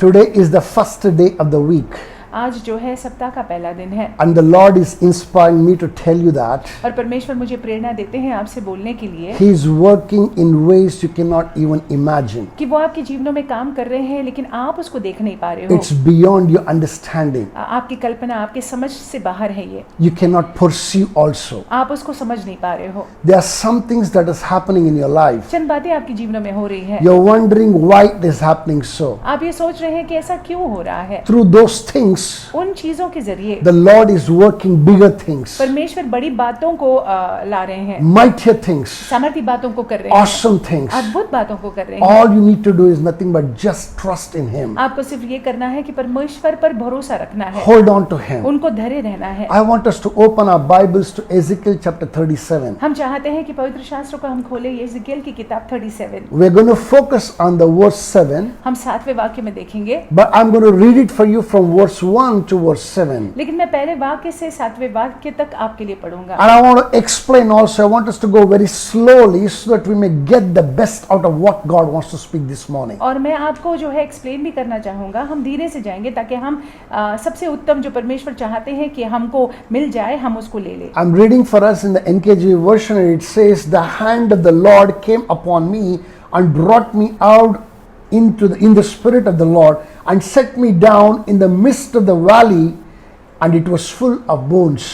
Today is the first day of the week. आज जो है सप्ताह का पहला दिन है And the Lord is inspiring me to tell you that और परमेश्वर मुझे प्रेरणा देते हैं आपसे बोलने के लिए He is working in ways you cannot even imagine. कि वो आपके जीवनों में काम कर रहे हैं लेकिन आप उसको देख नहीं पा रहे हो। It's beyond your understanding. आपकी कल्पना आपके समझ से बाहर है ये। You cannot perceive also. आप उसको समझ नहीं पा रहे हो। There are some things that is happening in your life. चंद बातें आपके जीवनों में हो रही है। You're wondering why it is happening so. आप ये सोच रहे हैं कि ऐसा क्यों हो रहा है। Through those things, उन चीजों के जरिए the Lord is working bigger things, परमेश्वर बड़ी बातों को ला रहे हैं, mightier things, सामर्थी बातों को कर रहे हैं, awesome things. अद्भुत बातों को कर रहे हैं। All you need to do is nothing but just trust in Him. आपको सिर्फ ये करना है कि परमेश्वर पर भरोसा रखना है, Hold on to Him. उनको धरे रहना है। I want us to open our Bibles to Ezekiel chapter 37. हम चाहते हैं कि पवित्र शास्त्र को हम खोले यिर्मयाह की किताब 37। We're going to focus on the verse 7, हम 7वें वाक्य में देखेंगे, but I'm going to read it for you from verse 1 to verse 7. लेकिन मैं पहले वाक्य से 7वें वाक्य तक आपके लिए पढ़ूंगा। And I want to explain also, I want us to go very slowly so that we may get the best out of what God wants to speak this morning. और मैं आपको जो है एक्सप्लेन भी करना चाहूंगा, हम धीरे से जाएंगे ताकि हम सबसे उत्तम जो परमेश्वर चाहते हैं कि हमको मिल जाए, हम उसको ले लें। I'm reading for us in the NKJV version, and it says, "The hand of the Lord came upon me and brought me out in the spirit of the Lord and set me down in the midst of the valley, and it was full of bones."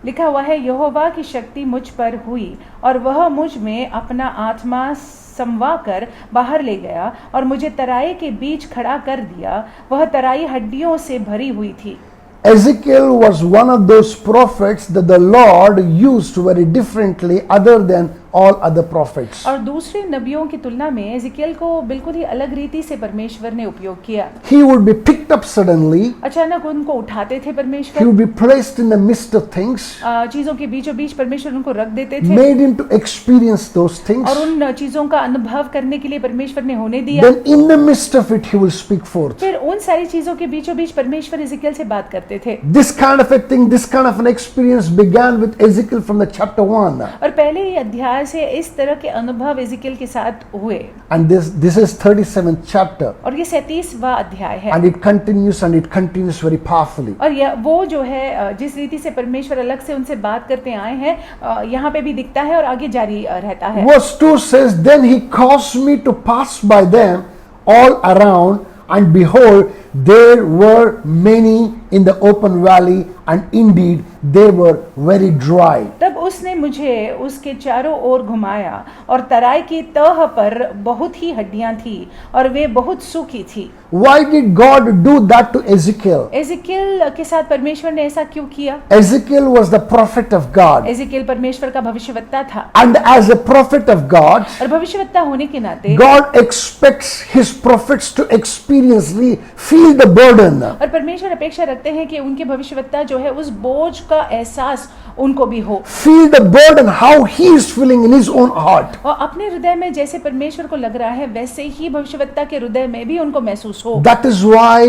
लिखा हुआ है, यहोवा की शक्ति मुझ पर हुई और वह मुझ में अपना आत्मा समवा कर बाहर ले गया और मुझे तराई के बीच खड़ा कर दिया। वह तराई हड्डियों से भरी हुई थी। Ezekiel was one of those prophets that the Lord used very differently other than all other prophets. और दूसरे नबियों की तुलना में एजिकियल को बिल्कुल ही अलग रीति से परमेश्वर ने उपयोग किया। He would be picked up suddenly. अचानक उनको उठाते थे He परमेश्वर, would be placed in the midst of things, चीजों के बीचों बीच परमेश्वर उनको रख देते थे made him to experience those things. और उन चीजों का अनुभव करने के लिए परमेश्वर ने होने दिया। Then in the midst of it, he will speak forth. फिर उन सारी चीजों के बीचों बीच परमेश्वर एजिकियल से बात करते थे। This kind of a thing, this kind of an experience began with Ezekiel from the chapter 1. और पहले ही अध्याय से इस तरह के अनुभव एजिकियल के साथ हुए। And this is 37th chapter. और ये 37वां अध्याय है। And it continues very powerfully. और यह वो जो है जिस रीति से परमेश्वर अलग से उनसे बात करते आए हैं, यहाँ पे भी दिखता है और आगे जारी रहता है। Verse 2 says, "Then he caused me to pass by them all around, and behold, there were many in the open valley, and indeed they were very dry." तब उसने मुझे उसके चारों ओर घुमाया और तराई की तह पर बहुत ही हड्डियां थी और वे बहुत सूखी थी। Why did God do that to Ezekiel? एजिकियल के साथ परमेश्वर ने ऐसा क्यों किया? Ezekiel was the prophet of God. एजिकियल परमेश्वर का भविष्यवक्ता था And as a prophet of God, और भविष्यवक्ता होने के नाते God expects his prophets to experientially feel the burden. और परमेश्वर अपेक्षा रखते हैं कि उनके भविष्यवक्ता जो है उस बोझ का एहसास उनको भी हो, Feel the burden how he is feeling in his own heart. और अपने हृदय में जैसे परमेश्वर को लग रहा है वैसे ही भविष्यवक्ता के हृदय में भी उनको महसूस हो। That is why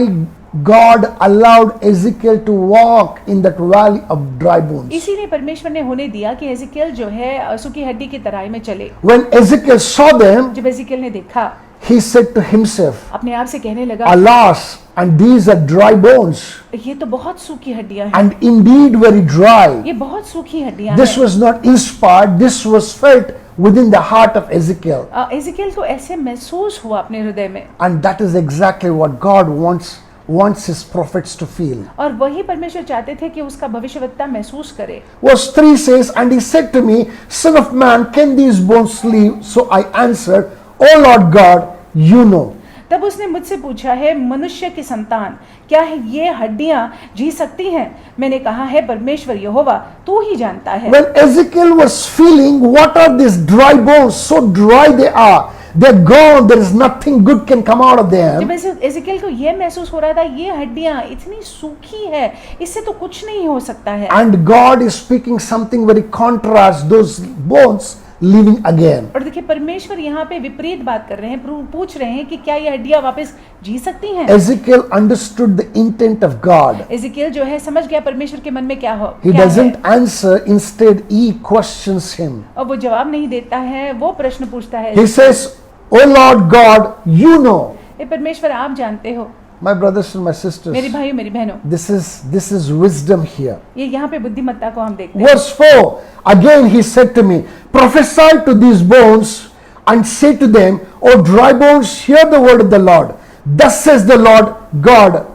God allowed Ezekiel to walk in that valley of dry bones. इसीलिए परमेश्वर ने होने दिया कि एजिकियल जो है सूखी हड्डी की तराई में चले। When Ezekiel saw them, जब एजिकियल ने देखा, he said to himself, अपने आप से कहने लगा, "Alas, and these are dry bones, ये तो बहुत सूखी हड्डियां हैं, and indeed very dry." ये बहुत सूखी हड्डियां This हैं। was not inspired, this was felt within the heart of Ezekiel. एजिकियल को ऐसे महसूस हुआ अपने हृदय में, And that is exactly what God wants his prophets to feel. और वही परमेश्वर चाहते थे कि उसका भविष्यवक्ता महसूस करे। Verse 3 says, "And he said to me, Son of man, can these bones live?" So I answered, "O Lord God, you know." तब उसने मुझसे पूछा है, मनुष्य की संतान, क्या है ये हड्डियां जी सकती हैं? मैंने कहा है, परमेश्वर यहोवा तू ही जानता है। When Ezekiel was feeling, what are these dry bones? So dry they are. They're gone. There is nothing good can come out of them. जब एजिकियल को ये महसूस हो रहा था, ये हड्डियां इतनी सूखी है, इससे तो कुछ नहीं हो सकता है। And God is speaking something very contrast, those bones living again. और देखिए परमेश्वर यहाँ पे विपरीत बात कर रहे हैं, पूछ रहे हैं कि क्या ये हड्डियां वापस जी सकती हैं? Ezekiel understood the intent of God. एजिकियल जो है समझ गया परमेश्वर के मन में क्या हो। He क्या doesn't है? answer, instead he questions him. और वो जवाब नहीं देता है, वो प्रश्न पूछता है। He says, "O Lord God, you know." हे परमेश्वर आप जानते हो। My brothers and my sisters, मेरे भाइयों मेरी बहनों, this is wisdom here. ये यहाँ पे बुद्धिमत्ता को हम देखते हैं। Verse 4, again he said to me, prophesy to these bones and say to them, O dry bones, hear the word of the Lord. Thus says the Lord God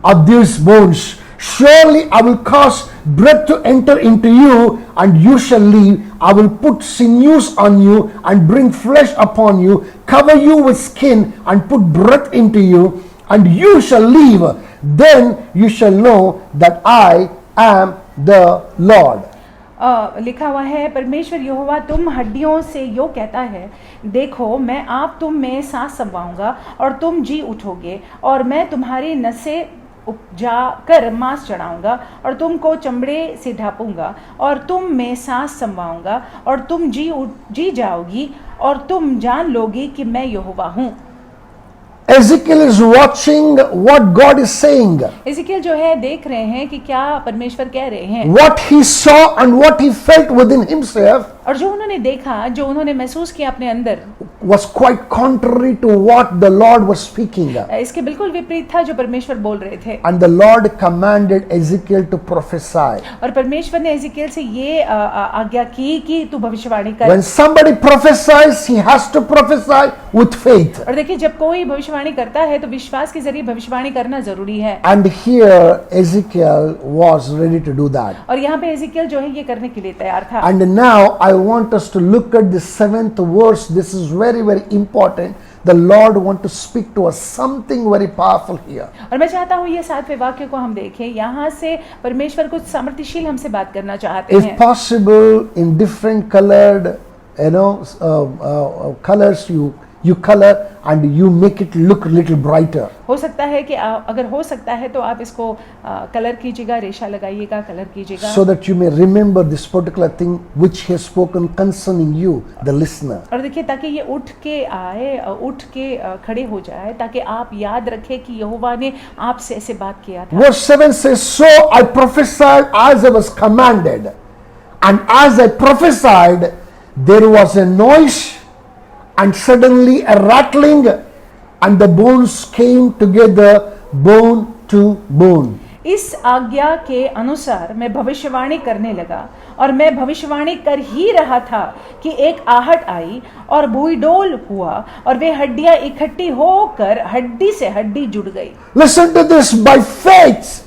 of these bones, surely I will cause breath to enter into you, and you shall live. I will put sinews on you and bring flesh upon you, cover you with skin and put breath into you, and you shall live. Then you shall know that I am the Lord. लिखा हुआ है, परमेश्वर यहोवा तुम हड्डियों से यो कहता है, देखो मैं आप तुम में सांस समवाऊंगा और तुम जी उठोगे, और मैं तुम्हारी नसें उपजा कर मांस चढ़ाऊंगा और तुमको चमड़े से ढापूंगा और तुम में सांस समवाऊंगा और तुम जी जाओगी और तुम जान लोगी कि मैं यहोवा हूँ। Ezekiel is watching what God is saying. एजिकियल जो है देख रहे हैं कि क्या परमेश्वर कह रहे हैं। What he saw and what he felt within himself और जो उन्होंने देखा, जो उन्होंने महसूस किया अपने अंदर, was quite contrary to what the Lord was speaking. इसके बिल्कुल विपरीत था जो परमेश्वर बोल रहे थे। And the Lord commanded Ezekiel to prophesy. और परमेश्वर ने एजिकियल से ये आज्ञा की कि तू भविष्यवाणी कर। When somebody prophesies, he has to prophesy with faith. और देखिए, जब कोई भविष्यवाणी करता है तो विश्वास के जरिए भविष्यवाणी करना जरूरी है। And here Ezekiel was ready to do that. और यहाँ पे एजिकियल जो है ये करने के लिए तैयार था। And now I want us to look at the 7th verse. This is very, very important. The Lord want to speak to us something very powerful here. और मैं चाहता हूँ ये 7वें वाक्य को हम देखें। यहाँ से परमेश्वर कुछ सामर्थ्यशील हमसे बात करना चाहते If हैं। possible, in different colored, colors you color and you make it look little brighter. हो सकता है कि अगर हो सकता है तो आप इसको कलर कीजिएगा, रेशा लगाइएगा, कलर कीजिएगा, So that you may remember this particular thing which he has spoken concerning you, the listener. और देखिए ताकि ये उठ के आए, उठ के खड़े हो जाए, ताकि आप याद रखें कि यहोवा ने आपसे ऐसे बात किया था। Verse 7 says, So I prophesied as I was commanded, and as I prophesied, there was a noise, and suddenly a rattling, and the bones came together, bone to bone. इस आज्ञा के अनुसार मैं भविष्यवाणी करने लगा, और मैं भविष्यवाणी कर ही रहा था कि एक आहट आई और भूईडोल हुआ, और वे हड्डियां इकट्ठी होकर हड्डी से हड्डी जुड़ गई। Listen to this, by faith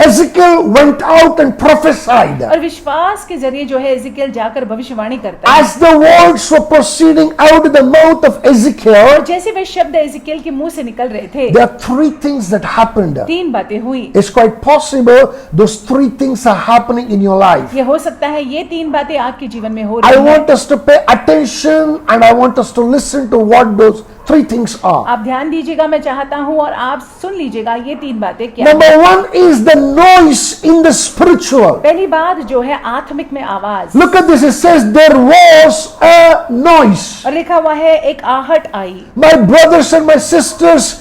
Ezekiel went out and prophesied. और विश्वास के जरिए जो है एजिकियल जाकर भविष्यवाणी करता है। As the words were proceeding out of the mouth of Ezekiel, जैसे वे शब्द एजिकियल के मुंह से निकल रहे थे, there are 3 things that happened. 3 बातें हुई। It's quite possible those 3 things are happening in your life. ये हो सकता है ये 3 बातें आपके जीवन में हो I रही हैं। want us to pay attention and I want us to listen to what those 3 things are. आप ध्यान दीजिएगा, मैं चाहता हूँ, और आप सुन लीजिएगा ये 3 बातें क्या Number हैं। 1 is the noise in the spiritual. पहली बात जो है आत्मिक में आवाज। Look at this, it says there was a noise. और लिखा हुआ है एक आहट आई। My brothers and my sisters,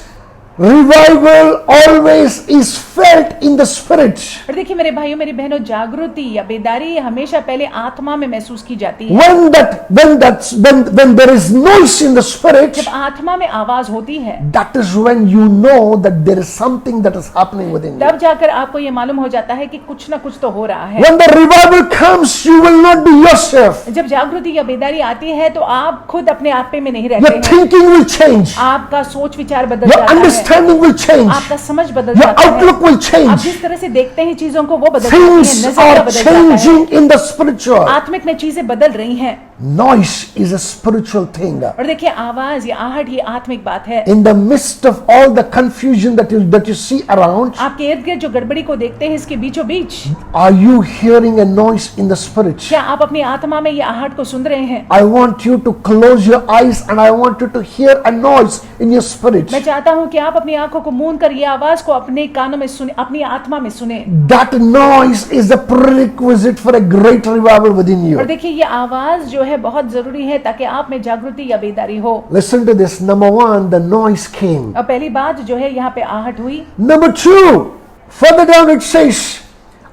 revival always is felt in the spirit. और देखिए मेरे भाइयों मेरी बहनों, जागृति या बेदारी हमेशा पहले आत्मा में महसूस की जाती है। When there is noise in the spirit, जब आत्मा में आवाज होती है, that is when you know that there is something that is happening within you. तब जाकर आपको ये मालूम हो जाता है कि कुछ ना कुछ तो हो रहा है। When the revival comes, you will not be yourself. जब जागृति या बेदारी आती है तो आप खुद अपने आप में नहीं Your रहते हैं। thinking will change. आपका सोच विचार बदल Your जाता है, understanding will change. आपका समझ बदल Your जाता है, outlook will आप change. जिस तरह से देखते हैं चीजों को वो बदल जाती है, Things नजरिया are बदल जाता है। changing in the spiritual. आत्मिक में चीजें बदल रही हैं। Noise is a spiritual thing. और देखिए आवाज या आहट ये आत्मिक बात है। In the midst of all the confusion that you see around, आपके इर्द गिर्द जो गड़बड़ी को देखते हैं इसके बीचों बीच, are you hearing a noise in the spirit? क्या आप अपनी आत्मा में ये आहट को सुन रहे हैं? I want you to close your eyes and I want you to hear a noise in your spirit. मैं चाहता हूं कि आप अपनी आंखों को मूंद कर ये आवाज को अपने कानों में सुने, अपनी आत्मा में सुने। That noise is a prerequisite for a great revival within और you. देखिए ये आवाज जो है बहुत जरूरी है ताकि आप में जागृति या बेदारी हो। Listen to this. Number 1, the noise came. और पहली बात जो है यहाँ पे आहट हुई। Number 2, further down it says,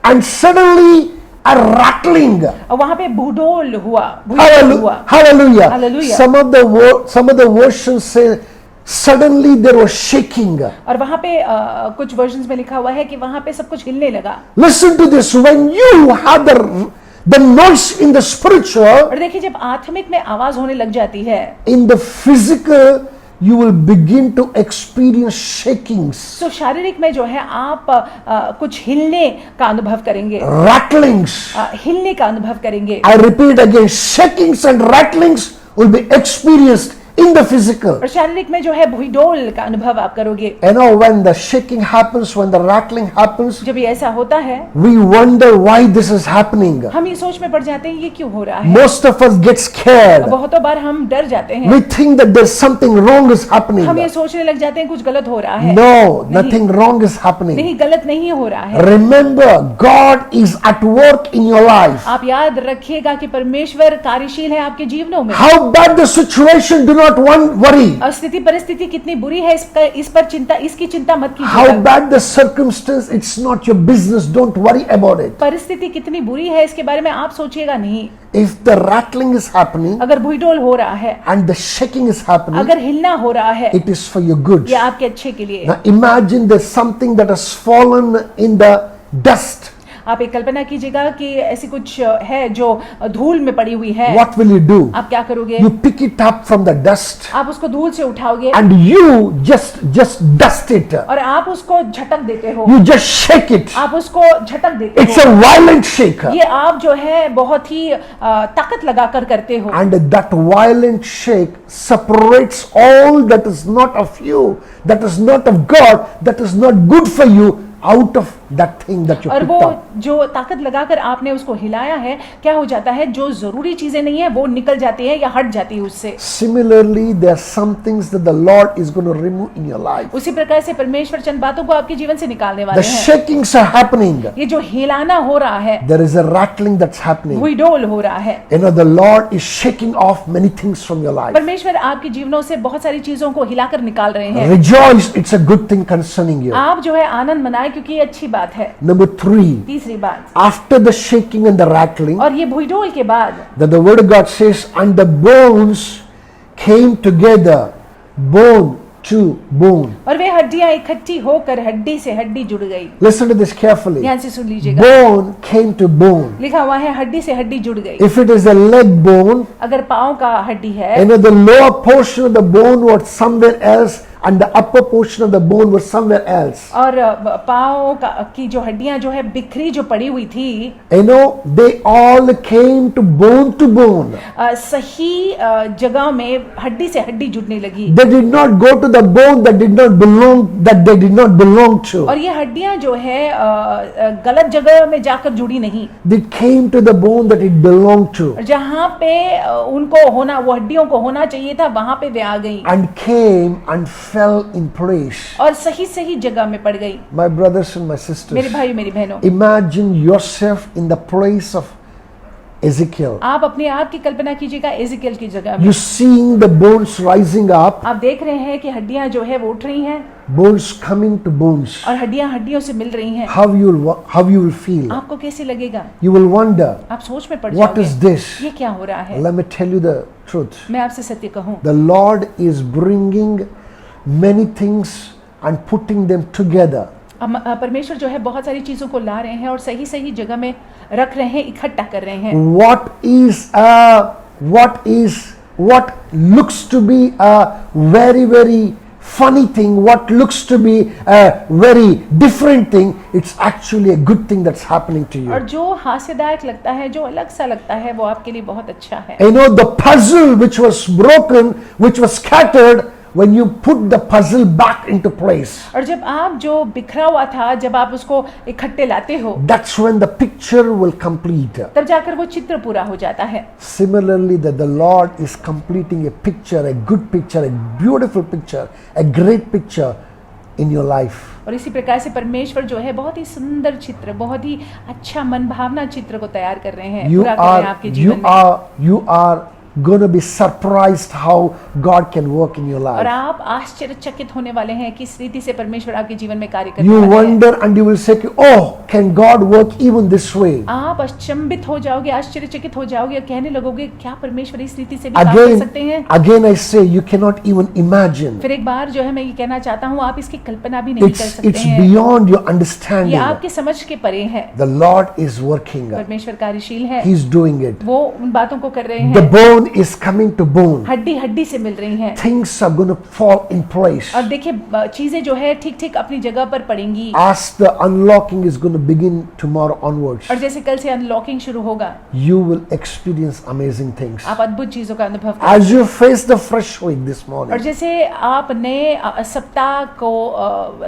and suddenly a rattling. और वहां पे भूडोल हुआ, Hallelujah. Hallelujah. Hallelujah. Some of the versions say Suddenly there was shaking. और वहां पे कुछ वर्जन्स में लिखा हुआ है कि वहां पे सब कुछ हिलने लगा। Listen to this. When you have the noise in the spiritual, और देखिए, जब आत्मिक में आवाज होने लग जाती है, in the physical, you will begin to experience shakings, तो शारीरिक में जो है आप कुछ हिलने का अनुभव करेंगे, rattlings. हिलने का अनुभव करेंगे। I repeat again, shakings and rattlings will be experienced in the physical. और शारीरिक में जो है भूडोल का अनुभव आप करोगे। You know, when the shaking happens, when the rattling happens, जब ये ऐसा होता है, we wonder why this is happening. हम ये सोच में पड़ जाते हैं ये क्यों हो रहा है। Most of us get scared. बहुतों बार हम डर जाते हैं, We think that there's something wrong is happening. हम ये सोचने लग जाते हैं कुछ गलत हो रहा है। No, nothing wrong is happening. नहीं, गलत नहीं हो रहा है। Remember, God is at work in your life. आप याद रखिएगा कि परमेश्वर कार्यशील है आपके जीवनों में। How bad the situation, do not worry. और स्थिति परिस्थिति कितनी बुरी है, इसकी चिंता मत How कीजिएगा। bad the circumstance, it's not your business. Don't worry about it. परिस्थिति कितनी बुरी है इसके बारे में आप सोचिएगा नहीं। If the rattling is happening अगर भूडोल हो रहा है, and the shaking is happening, अगर हिलना हो रहा है, it is for your good. ये आपके अच्छे के लिए। Now imagine there's something that has fallen in the dust. आप एक कल्पना कीजिएगा कि ऐसी कुछ है जो धूल में पड़ी हुई है। What will you do? आप क्या करोगे? You pick it up from the dust आप उसको धूल से उठाओगे and you just dust it. और आप उसको झटक देते हो। You just shake it. आप उसको झटक देते It's हो। a violent shake. ये आप जो है बहुत ही ताकत लगाकर करते हो। And that violent shake separates all that is not of you, that is not of God, that is not good for you, out of that thing that you और picked वो up. जो ताकत लगाकर आपने उसको हिलाया है, क्या हो जाता है, जो जरूरी चीजें नहीं है वो निकल जाती है या हट जाती है उससे। Similarly, there are some things that the Lord is going to remove in your life. उसी प्रकार से परमेश्वर चंद बातों को आपके जीवन से निकालने The वाले हैं। shakings are happening. ये जो हिलाना हो रहा है, There is a rattling that's happening. भूडोल हो रहा है। You know, the Lord is shaking off many things from your life. परमेश्वर आपके जीवनों से बहुत सारी चीजों को हिलाकर निकाल रहे हैं। Rejoice, it's a good thing concerning you. आप जो है आनंद मनाए क्योंकि ये अच्छी बात है। Number 3, तीसरी बात, after the shaking and the rattling, और ये भूडोल के बाद that the word of God says, and the bones came together, bone to bone. और वे हड्डियां इकट्ठी होकर हड्डी से हड्डी जुड़ गई। Listen to this carefully. ध्यान से सुन लीजिएगा, Bone came to bone. लिखा हुआ है हड्डी से हड्डी जुड़ गई। If it is a leg bone, अगर पाँव का हड्डी है, you know, the lower portion of the bone was somewhere else and the upper portion of the bone was somewhere else. और पाँव की जो हड्डियां जो है बिखरी जो पड़ी हुई थी, You know, they all came to bone. सही जगह में हड्डी से हड्डी जुड़ने लगी। They did not go to the bone that they did not belong to. और ये हड्डियां जो है गलत जगह में जाकर जुड़ी नहीं, They came to the bone that it belonged to जहाँ पे उनको होना, वो हड्डियों को होना चाहिए था, वहां पे वे आ गई and came and fell in place. और सही जगह में पड़ गई। My brothers and my मेरे sisters, भाई मेरी बहनों, imagine yourself in the place of Ezekiel. आप अपने आप की कल्पना कीजिएगा एजिकियल की जगह में। You seeing the bones rising up, आप देख रहे हैं कि हड्डियां जो है वो उठ रही हैं bones coming to bones. और हड्डियां हड्डियों से मिल रही हैं। How you will feel? आपको कैसे लगेगा? You will wonder, आप सोच में पड़ what is जाओगे, this? ये क्या हो रहा है? Let me tell you the truth. मैं आपसे सत्य कहूँ, The Lord is bringing many things and putting them together. परमेश्वर जो है बहुत सारी चीजों को ला रहे हैं और सही जगह में रख रहे हैं, इकट्ठा कर रहे हैं। What looks to be a very funny thing, what looks to be a very different thing, it's actually a good thing that's happening to you. और जो हास्यदायक लगता है, जो अलग सा लगता है, वो आपके लिए बहुत अच्छा है। You know, the puzzle which was broken, which was scattered, when you put the puzzle back into place, और जब आप जो बिखरा हुआ था, जब आप उसको इकट्ठे लाते हो, that's when the picture will complete. तब जाकर वो चित्र पूरा हो जाता है। Similarly, that the Lord is completing a picture, a good picture, a beautiful picture, a great picture in your life. और इसी प्रकार से परमेश्वर जो है बहुत ही सुंदर चित्र, बहुत ही अच्छा मनभावना चित्र को तैयार कर रहे हैं, पूरा कर रहे हैं आपके जीवन में। You are going to be surprised how God can work in your और life. आप आश्चर्यचकित होने वाले हैं किस रीति से परमेश्वर आपके जीवन में कार्य करने You वाला है। wonder and you will say, oh, can God work even this way? आप अचंभित हो जाओगे, आश्चर्यचकित हो जाओगे और कहने लगोगे क्या परमेश्वर इस रीति से भी काम कर Again, सकते हैं। again I say, you cannot even imagine. फिर एक बार जो है मैं ये कहना चाहता हूँ, आप इसकी कल्पना भी नहीं कर सकते It's हैं। beyond your ये understanding. आपकी समझ के परे है। The Lord is working. परमेश्वर कार्यशील है, He's doing it. वो उन बातों को कर रहे The हैं। bone is coming to bone. हड्डी हड्डी से मिल रही हैं। Things are going to fall in place. और देखिए चीजें जो है ठीक ठीक अपनी जगह पर पड़ेंगी। As the unlocking is going to begin tomorrow onwards, और जैसे कल से अनलॉकिंग शुरू होगा, you will experience amazing things. आप अद्भुत चीजों का अनुभव As करेंगे। you face the fresh week this और morning, जैसे आप नए सप्ताह को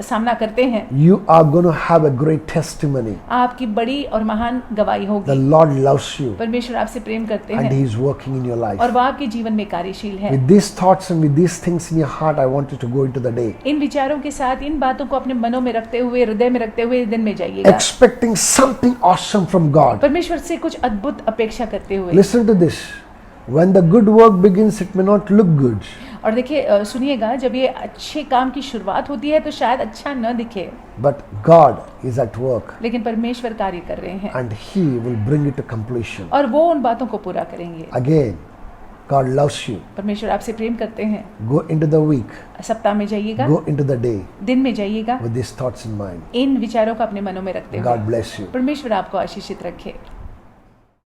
सामना करते हैं, you are going to have a great testimony. आपकी बड़ी और महान गवाही The होगी। Lord loves you परमेश्वर आपसे प्रेम करते and हैं He is working in your life. और वो आपके जीवन में कार्यशील है। With these thoughts and with these things in your heart, I want you to go into the day, इन विचारों के साथ, इन बातों को अपने मनों में रखते हुए, हृदय में रखते हुए दिन में जाइएगा, expecting something awesome from God. परमेश्वर से कुछ अद्भुत अपेक्षा करते हुए। Listen to this. When the good work begins, it may not look good. और देखिए सुनिएगा, जब ये अच्छे काम की शुरुआत होती है तो शायद अच्छा न दिखे, But God is at work लेकिन परमेश्वर कार्य कर रहे हैं and He will bring it to completion. और वो उन बातों को पूरा करेंगे। Again, God loves you. परमेश्वर आपसे प्रेम करते हैं। Go into the week, सप्ताह में जाइएगा, go into the day दिन में जाइएगा, with these thoughts in mind. इन विचारों को अपने मनों में रखते हुए। God bless you. परमेश्वर आपको आशीषित रखे।